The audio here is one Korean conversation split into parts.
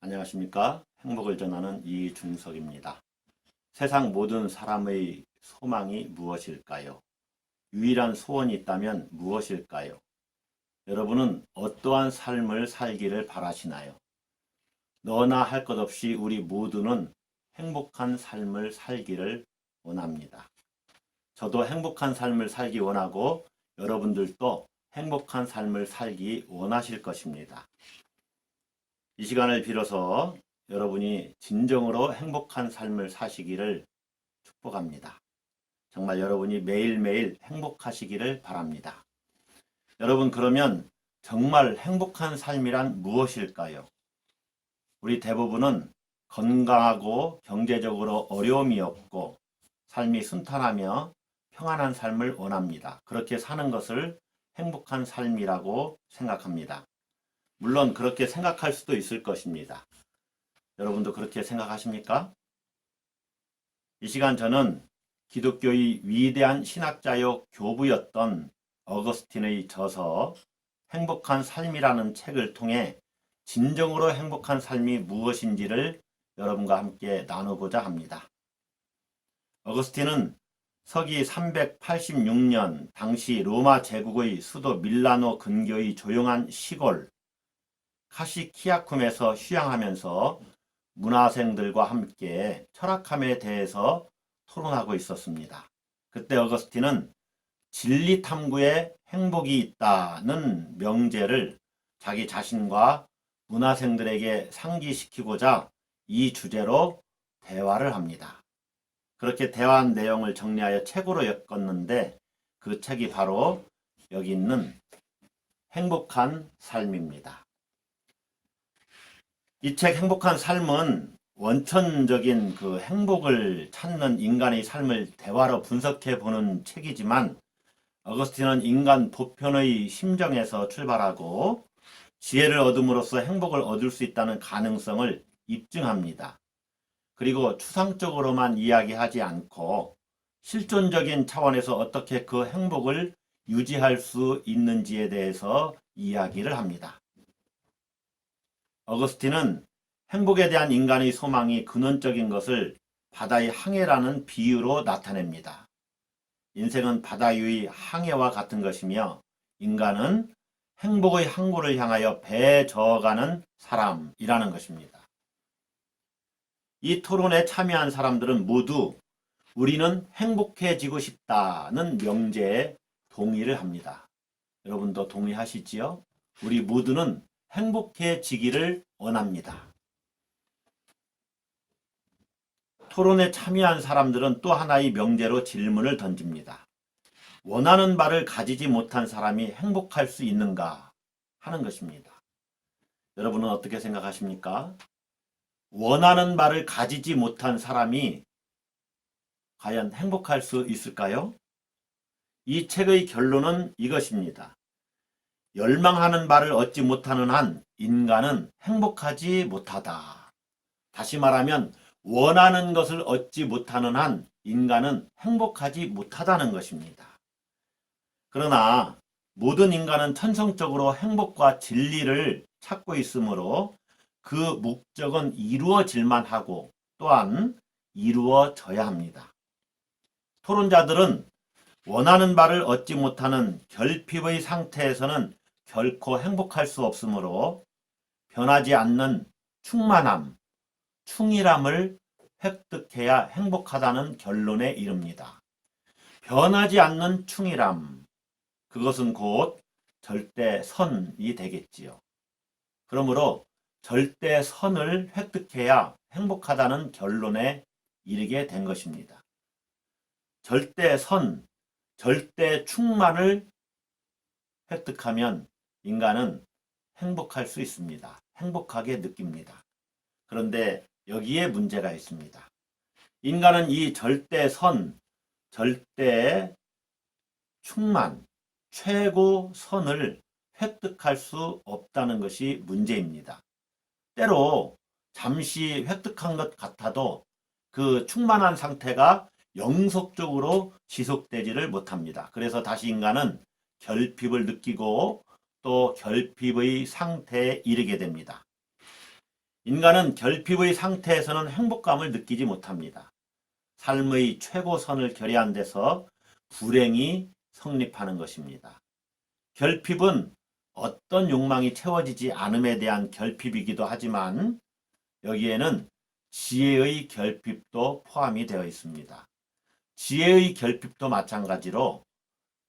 안녕하십니까. 행복을 전하는 이중석입니다. 세상 모든 사람의 소망이 무엇일까요? 유일한 소원이 있다면 무엇일까요? 여러분은 어떠한 삶을 살기를 바라시나요? 너나 할 것 없이 우리 모두는 행복한 삶을 살기를 원합니다. 저도 행복한 삶을 살기 원하고 여러분들도 행복한 삶을 살기 원하실 것입니다. 이 시간을 빌어서 여러분이 진정으로 행복한 삶을 사시기를 축복합니다. 정말 여러분이 매일매일 행복하시기를 바랍니다. 여러분, 그러면 정말 행복한 삶이란 무엇일까요? 우리 대부분은 건강하고 경제적으로 어려움이 없고 삶이 순탄하며 평안한 삶을 원합니다. 그렇게 사는 것을 행복한 삶이라고 생각합니다. 물론 그렇게 생각할 수도 있을 것입니다. 여러분도 그렇게 생각하십니까? 이 시간 저는 기독교의 위대한 신학자요 교부였던 어거스틴의 저서 행복한 삶이라는 책을 통해 진정으로 행복한 삶이 무엇인지를 여러분과 함께 나누고자 합니다. 어거스틴은 서기 386년 당시 로마 제국의 수도 밀라노 근교의 조용한 시골 카시키아쿰에서 휴양하면서 문화생들과 함께 철학함에 대해서 토론하고 있었습니다. 그때 어거스틴은 진리 탐구에 행복이 있다는 명제를 자기 자신과 문화생들에게 상기시키고자 이 주제로 대화를 합니다. 그렇게 대화한 내용을 정리하여 책으로 엮었는데 그 책이 바로 여기 있는 행복한 삶입니다. 이 책 행복한 삶은 원천적인 그 행복을 찾는 인간의 삶을 대화로 분석해 보는 책이지만 어거스틴은 인간 보편의 심정에서 출발하고 지혜를 얻음으로써 행복을 얻을 수 있다는 가능성을 입증합니다. 그리고 추상적으로만 이야기하지 않고 실존적인 차원에서 어떻게 그 행복을 유지할 수 있는지에 대해서 이야기를 합니다. 어거스틴은 행복에 대한 인간의 소망이 근원적인 것을 바다의 항해라는 비유로 나타냅니다. 인생은 바다 위의 항해와 같은 것이며 인간은 행복의 항구를 향하여 배에 저어가는 사람이라는 것입니다. 이 토론에 참여한 사람들은 모두 우리는 행복해지고 싶다는 명제에 동의를 합니다. 여러분도 동의하시지요? 우리 모두는 행복해지기를 원합니다. 토론에 참여한 사람들은 또 하나의 명제로 질문을 던집니다. 원하는 바를 가지지 못한 사람이 행복할 수 있는가 하는 것입니다. 여러분은 어떻게 생각하십니까? 원하는 바를 가지지 못한 사람이 과연 행복할 수 있을까요? 이 책의 결론은 이것입니다. 열망하는 바를 얻지 못하는 한 인간은 행복하지 못하다. 다시 말하면 원하는 것을 얻지 못하는 한 인간은 행복하지 못하다는 것입니다. 그러나 모든 인간은 천성적으로 행복과 진리를 찾고 있으므로 그 목적은 이루어질만 하고 또한 이루어져야 합니다. 토론자들은 원하는 바를 얻지 못하는 결핍의 상태에서는 결코 행복할 수 없으므로 변하지 않는 충만함, 충일함을 획득해야 행복하다는 결론에 이릅니다. 변하지 않는 충일함, 그것은 곧 절대선이 되겠지요. 그러므로 절대선을 획득해야 행복하다는 결론에 이르게 된 것입니다. 절대선, 절대충만을 획득하면 인간은 행복할 수 있습니다. 행복하게 느낍니다. 그런데 여기에 문제가 있습니다. 인간은 이 절대선, 절대충만, 최고선을 획득할 수 없다는 것이 문제입니다. 때로 잠시 획득한 것 같아도 그 충만한 상태가 영속적으로 지속되지를 못합니다. 그래서 다시 인간은 결핍을 느끼고 또 결핍의 상태에 이르게 됩니다. 인간은 결핍의 상태에서는 행복감을 느끼지 못합니다. 삶의 최고선을 결의한 데서 불행이 성립하는 것입니다. 결핍은 어떤 욕망이 채워지지 않음에 대한 결핍이기도 하지만 여기에는 지혜의 결핍도 포함이 되어 있습니다. 지혜의 결핍도 마찬가지로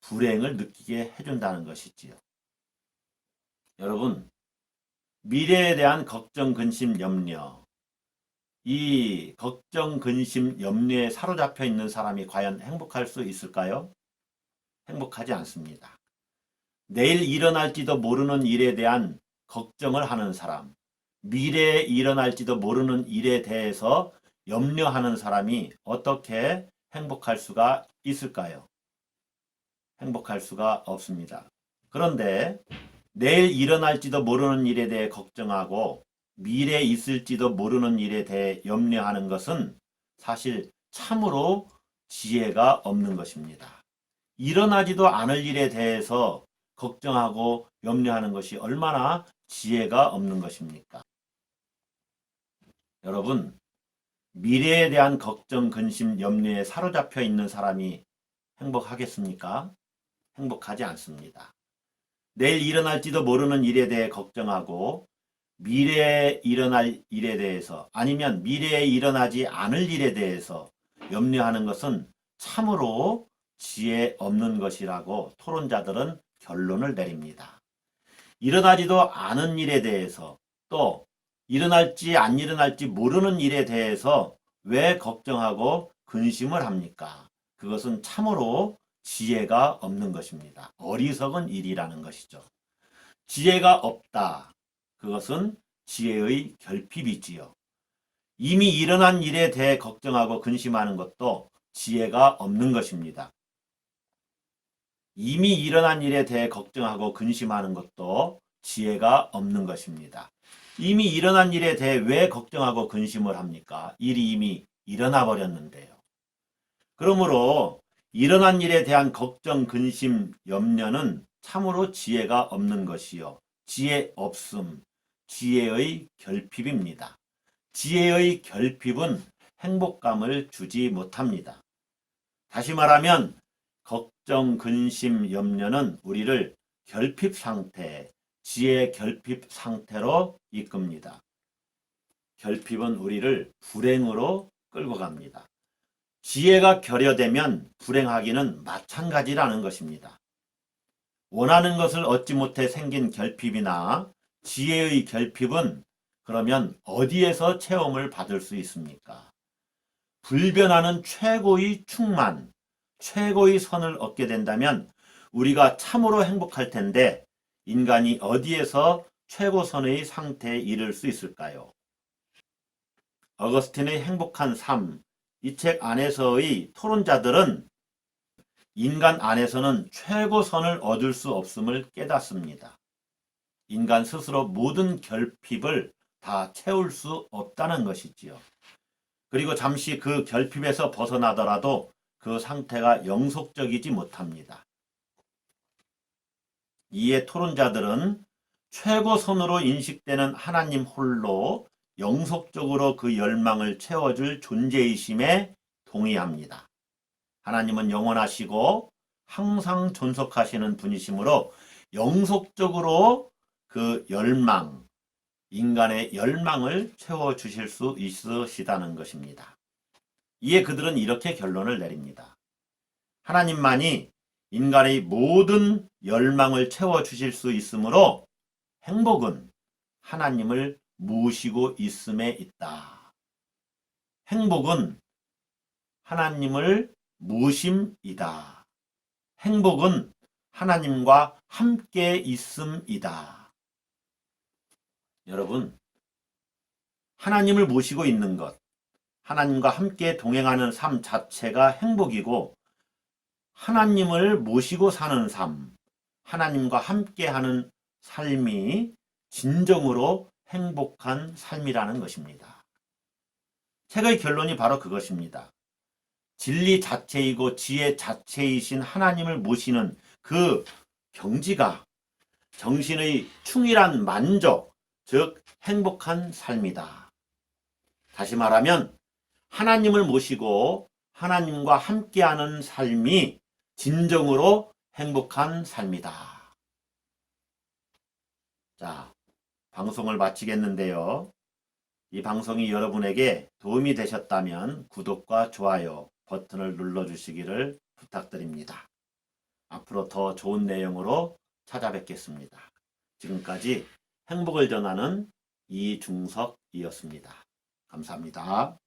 불행을 느끼게 해준다는 것이지요. 여러분, 미래에 대한 걱정, 근심, 염려, 이 걱정, 근심, 염려에 사로잡혀 있는 사람이 과연 행복할 수 있을까요? 행복하지 않습니다. 내일 일어날지도 모르는 일에 대한 걱정을 하는 사람, 미래에 일어날지도 모르는 일에 대해서 염려하는 사람이 어떻게 행복할 수가 있을까요? 행복할 수가 없습니다. 그런데 내일 일어날지도 모르는 일에 대해 걱정하고 미래에 있을지도 모르는 일에 대해 염려하는 것은 사실 참으로 지혜가 없는 것입니다. 일어나지도 않을 일에 대해서 걱정하고 염려하는 것이 얼마나 지혜가 없는 것입니까? 여러분, 미래에 대한 걱정, 근심, 염려에 사로잡혀 있는 사람이 행복하겠습니까? 행복하지 않습니다. 내일 일어날지도 모르는 일에 대해 걱정하고 미래에 일어날 일에 대해서 아니면 미래에 일어나지 않을 일에 대해서 염려하는 것은 참으로 지혜 없는 것이라고 토론자들은 결론을 내립니다. 일어나지도 않은 일에 대해서 또 일어날지 안 일어날지 모르는 일에 대해서 왜 걱정하고 근심을 합니까? 그것은 참으로 지혜가 없는 것입니다. 어리석은 일이라는 것이죠. 지혜가 없다. 그것은 지혜의 결핍이지요. 이미 일어난 일에 대해 걱정하고 근심하는 것도 지혜가 없는 것입니다. 이미 일어난 일에 대해 걱정하고 근심하는 것도 지혜가 없는 것입니다. 이미 일어난 일에 대해 왜 걱정하고 근심을 합니까? 일이 이미 일어나 버렸는데요. 그러므로 일어난 일에 대한 걱정, 근심, 염려는 참으로 지혜가 없는 것이요. 지혜 없음, 지혜의 결핍입니다. 지혜의 결핍은 행복감을 주지 못합니다. 다시 말하면 걱정, 근심, 염려는 우리를 결핍 상태, 지혜 결핍 상태로 이끕니다. 결핍은 우리를 불행으로 끌고 갑니다. 지혜가 결여되면 불행하기는 마찬가지라는 것입니다. 원하는 것을 얻지 못해 생긴 결핍이나 지혜의 결핍은 그러면 어디에서 체험을 받을 수 있습니까? 불변하는 최고의 충만, 최고의 선을 얻게 된다면 우리가 참으로 행복할 텐데 인간이 어디에서 최고선의 상태에 이를 수 있을까요? 어거스틴의 행복한 삶, 이 책 안에서의 토론자들은 인간 안에서는 최고선을 얻을 수 없음을 깨닫습니다. 인간 스스로 모든 결핍을 다 채울 수 없다는 것이지요. 그리고 잠시 그 결핍에서 벗어나더라도 그 상태가 영속적이지 못합니다. 이에 토론자들은 최고선으로 인식되는 하나님 홀로 영속적으로 그 열망을 채워줄 존재이심에 동의합니다. 하나님은 영원하시고 항상 존속하시는 분이시므로 영속적으로 그 열망, 인간의 열망을 채워주실 수 있으시다는 것입니다. 이에 그들은 이렇게 결론을 내립니다. 하나님만이 인간의 모든 열망을 채워주실 수 있으므로 행복은 하나님을 모시고 있음에 있다. 행복은 하나님을 모심이다. 행복은 하나님과 함께 있음이다. 여러분, 하나님을 모시고 있는 것, 하나님과 함께 동행하는 삶 자체가 행복이고 하나님을 모시고 사는 삶, 하나님과 함께하는 삶이 진정으로 행복한 삶이라는 것입니다. 책의 결론이 바로 그것입니다. 진리 자체이고 지혜 자체이신 하나님을 모시는 그 경지가 정신의 충실한 만족, 즉 행복한 삶이다. 다시 말하면 하나님을 모시고 하나님과 함께하는 삶이 진정으로 행복한 삶이다. 자, 방송을 마치겠는데요. 이 방송이 여러분에게 도움이 되셨다면 구독과 좋아요 버튼을 눌러주시기를 부탁드립니다. 앞으로 더 좋은 내용으로 찾아뵙겠습니다. 지금까지 행복을 전하는 이중석이었습니다. 감사합니다.